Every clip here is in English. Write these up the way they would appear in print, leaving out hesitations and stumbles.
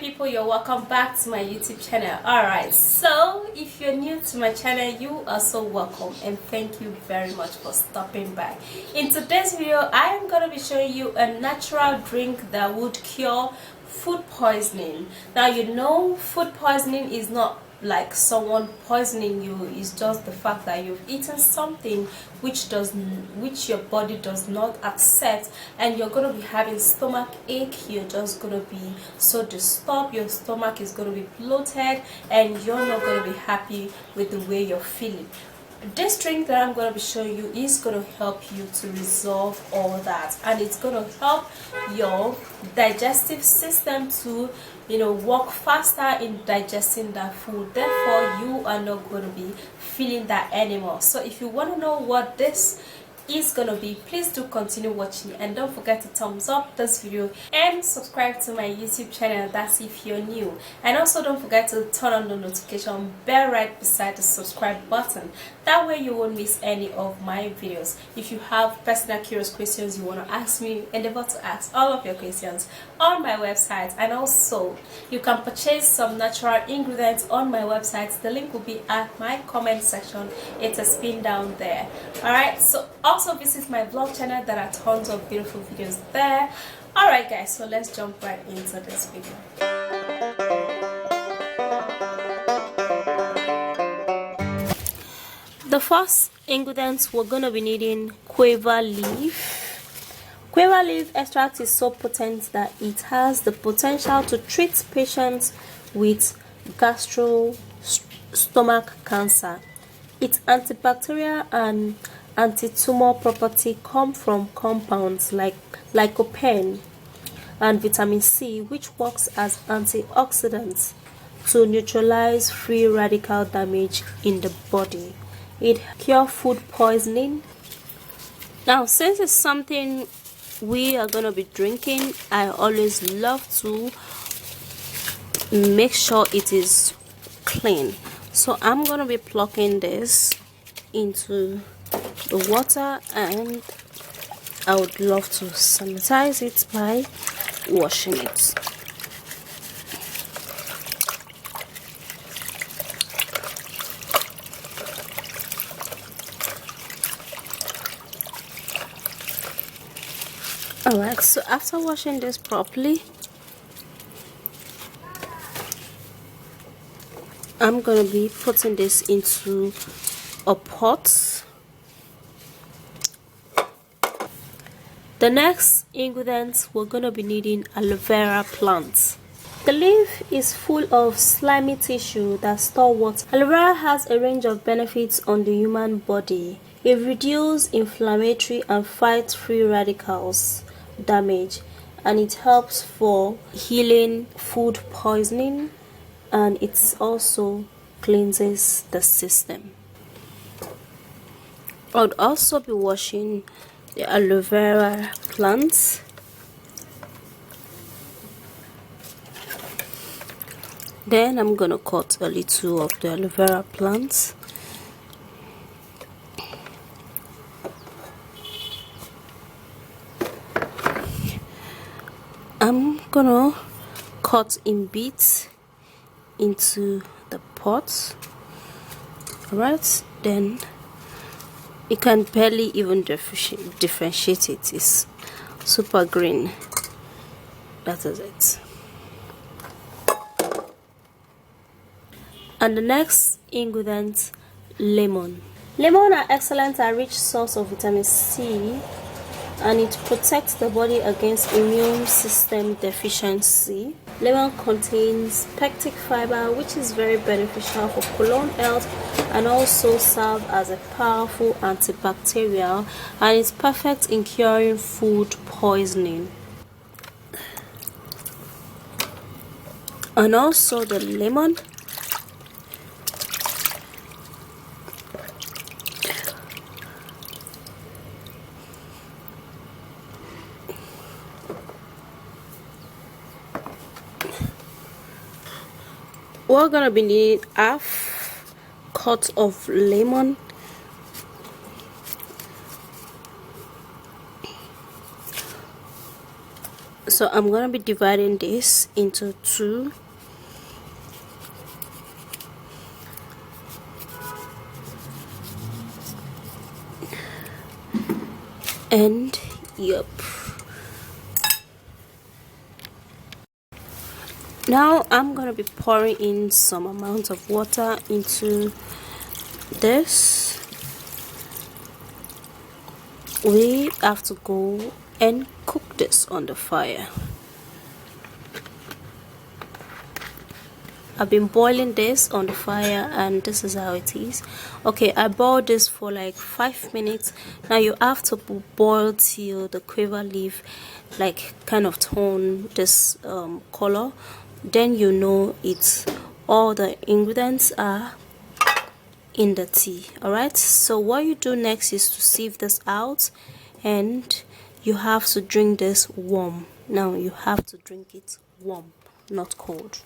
people, you're welcome back to my YouTube channel. Alright, so if you're new to my channel, you are so welcome and thank you very much for stopping by. In today's video, I am going to be showing you a natural drink that would cure food poisoning. Now, you know, food poisoning is not like someone poisoning you, is just the fact that you've eaten something which your body does not accept, and you're going to be having stomach ache. You're just going to be so disturbed, your stomach is going to be bloated, and you're not going to be happy with the way you're feeling. This drink that I'm going to be showing you is going to help you to resolve all that, and it's going to help your digestive system to, you know, work faster in digesting that food. Therefore, you are not going to be feeling that anymore. So if you want to know what this is gonna be, please do continue watching, and don't forget to thumbs up this video and subscribe to my YouTube channel, that's if you're new. And also don't forget to turn on the notification bell right beside the subscribe button, that way you won't miss any of my videos. If you have personal curious questions you want to ask me, endeavor to ask all of your questions on my website. And also you can purchase some natural ingredients on my website. The link will be at my comment section. It is pinned down there. Alright, so also visit my vlog channel. There are tons of beautiful videos there. Alright guys, so let's jump right into this video. The first ingredients we're going to be needing: Kwarrel leaf. Kwarrel leaf extract is so potent that it has the potential to treat patients with stomach cancer. Its antibacterial and anti-tumor property come from compounds like lycopene and vitamin C, which works as antioxidants to neutralize free radical damage in the body. It cures food poisoning. Now, since it's something we are going to be drinking, I always love to make sure it is clean. So I'm going to be plucking this into the water, and I would love to sanitize it by washing it. Alright, so after washing this properly, I'm gonna be putting this into a pot. The next ingredients we're gonna be needing: aloe vera plants. The leaf is full of slimy tissue that store water. Aloe vera has a range of benefits on the human body. It reduces inflammatory and fights free radicals damage, and it helps for healing food poisoning, and it also cleanses the system. I would also be washing the aloe vera plants. Then I'm gonna cut a little of the aloe vera plants. I'm gonna cut in bits into the pot. Alright, then you can barely even differentiate it. It's super green. That is it. And the next ingredient: lemon. Lemon are excellent and rich source of vitamin C, and it protects the body against immune system deficiency. Lemon contains pectic fiber, which is very beneficial for colon health, and also serve as a powerful antibacterial, and it's perfect in curing food poisoning. And also the lemon we're gonna be needing half cut of lemon, So I'm gonna be dividing this into two. And yep. Now I'm gonna be pouring in some amount of water into this. We have to go and cook this on the fire. I've been boiling this on the fire, and this is how it is. Okay, I boiled this for like 5 minutes. Now you have to boil till the quiver leaf like kind of tone this color. Then you know it's all the ingredients are in the tea. Alright, so what you do next is to sieve this out, and you have to drink this warm. Now you have to drink it warm, not cold.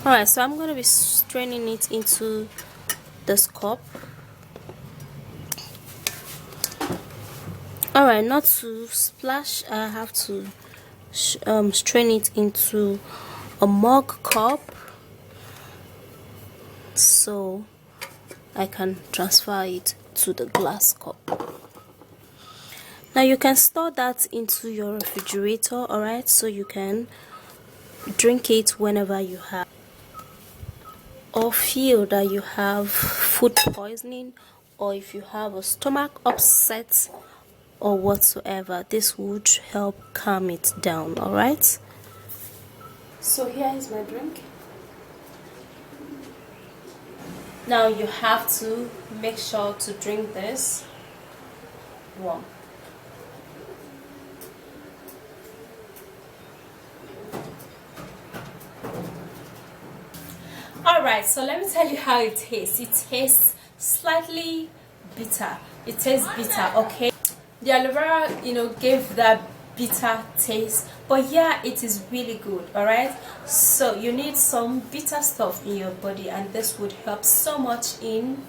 Alright, so I'm going to be straining it into this cup. Alright, not to splash, I have to strain it into a mug cup so I can transfer it to the glass cup. Now you can store that into your refrigerator, alright, so you can drink it whenever you have or feel that you have food poisoning, or if you have a stomach upset or whatsoever. This would help calm it down. Alright, so here is my drink. Now you have to make sure to drink this warm. Alright, so let me tell you how it tastes. It tastes slightly bitter. It tastes bitter, okay? The aloe vera, gave that bitter taste, but yeah, it is really good. Alright, so you need some bitter stuff in your body, and this would help so much in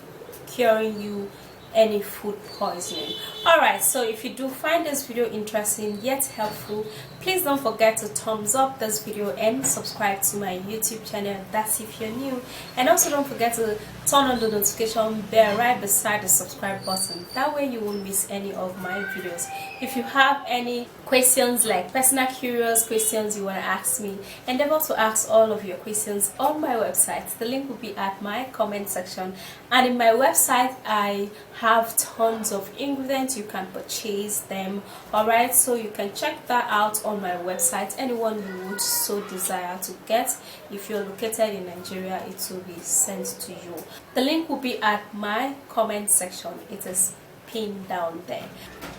curing you any food poisoning. Alright, so if you do find this video interesting yet helpful, please don't forget to thumbs up this video and subscribe to my YouTube channel. That's if you're new. And also don't forget to turn on the notification bell right beside the subscribe button. That way you won't miss any of my videos. If you have any questions, like personal curious questions you want to ask me, endeavor to ask all of your questions on my website. The link will be at my comment section, and in my website I have tons of ingredients. You can purchase them. Alright, so you can check that out on my website. Anyone you would so desire to get. If you're located in Nigeria, it will be sent to you. The link will be at my comment section. It is pinned down there.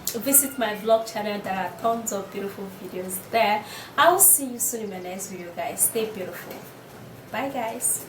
Visit my vlog channel. There are tons of beautiful videos there. I'll see you soon in my next video, guys. Stay beautiful. Bye, guys.